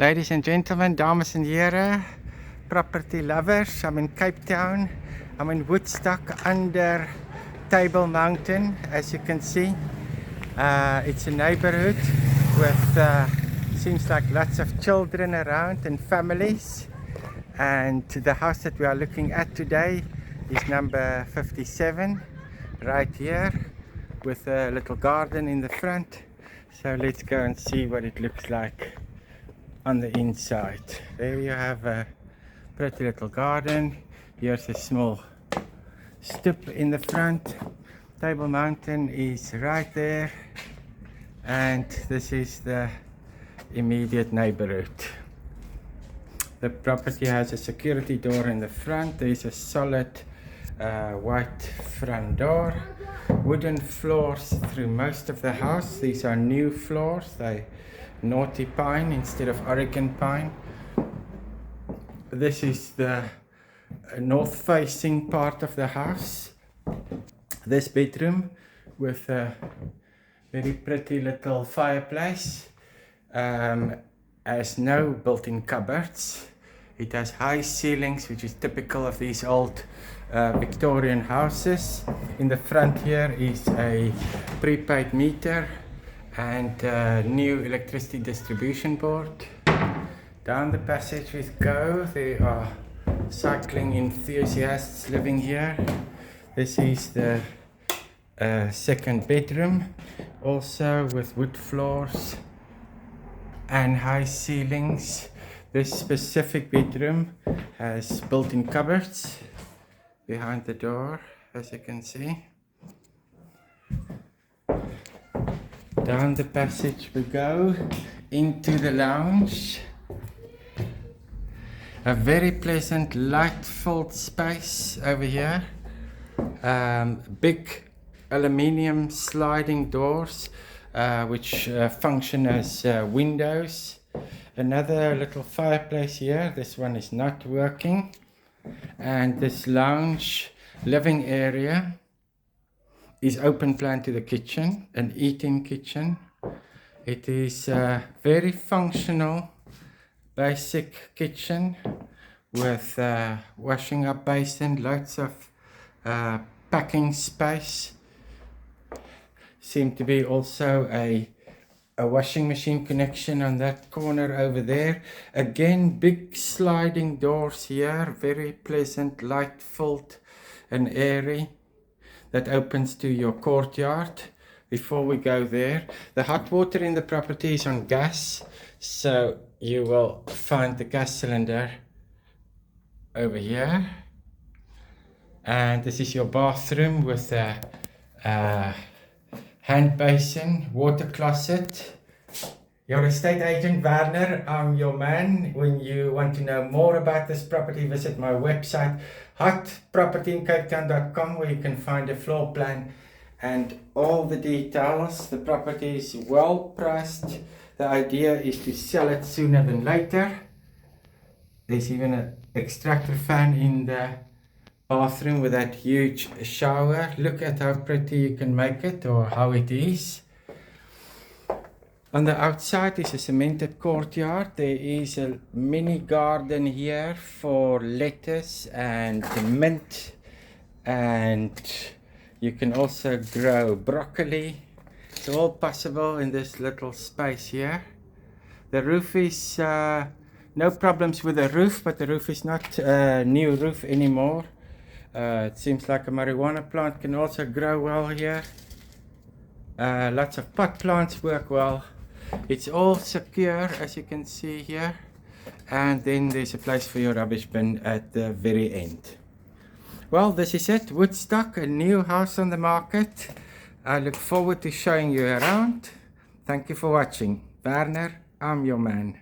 Ladies and gentlemen, dames en heren, property lovers, I'm in Cape Town. I'm in Woodstock under Table Mountain, as you can see. It's a neighborhood with seems like lots of children around and families. And the house that we are looking at today is number 57, right here, with a little garden in the front. So let's go and see what it looks like on the inside. There you have a pretty little garden. Here's a small stoep in the front. Table Mountain is right there, and this is the immediate neighborhood. The property has a security door in the front. There's a solid white front door. Wooden floors through most of the house. These are new floors. They naughty pine instead of Oregon pine. This is the north facing part of the house. This bedroom with a very pretty little fireplace. Has no built-in cupboards. It has high ceilings, which is typical of these old Victorian houses. In the front here is a prepaid meter and a new electricity distribution board. Down the passage we go. There are cycling enthusiasts living here. This is the second bedroom, also with wood floors and high ceilings. This specific bedroom has built-in cupboards behind the door, as you can see. Down the passage we go into the lounge. A very pleasant light-filled space over here. Big aluminium sliding doors which function as windows. Another little fireplace here. This one is not working. And this lounge living area is open plan to the kitchen, an eating kitchen. It is a very functional, basic kitchen with washing up basin, lots of packing space. Seem to be also a washing machine connection on that corner over there. Again, big sliding doors here, very pleasant, light filled and airy, that opens to your courtyard. Before we go there, the hot water in the property is on gas, so you will find the gas cylinder over here. And this is your bathroom with a hand basin, water closet. Your estate agent Werner, I'm your man. When you want to know more about this property, visit my website hotpropertyincapetown.com, where you can find a floor plan and all the details. The property is well priced. The idea is to sell it sooner than later. There's even an extractor fan in the bathroom with that huge shower. Look at how pretty you can make it, or how it is. On the outside is a cemented courtyard. There is a mini garden here for lettuce and mint, and you can also grow broccoli. It's all possible in this little space here. The roof is no problems with the roof, but the roof is not a new roof anymore. It seems like a marijuana plant can also grow well here. Lots of pot plants work well. It's all secure, as you can see here. And then there's a place for your rubbish bin at the very end. Well, this is it. Woodstock, a new house on the market. I look forward to showing you around. Thank you for watching. Werner, I'm your man.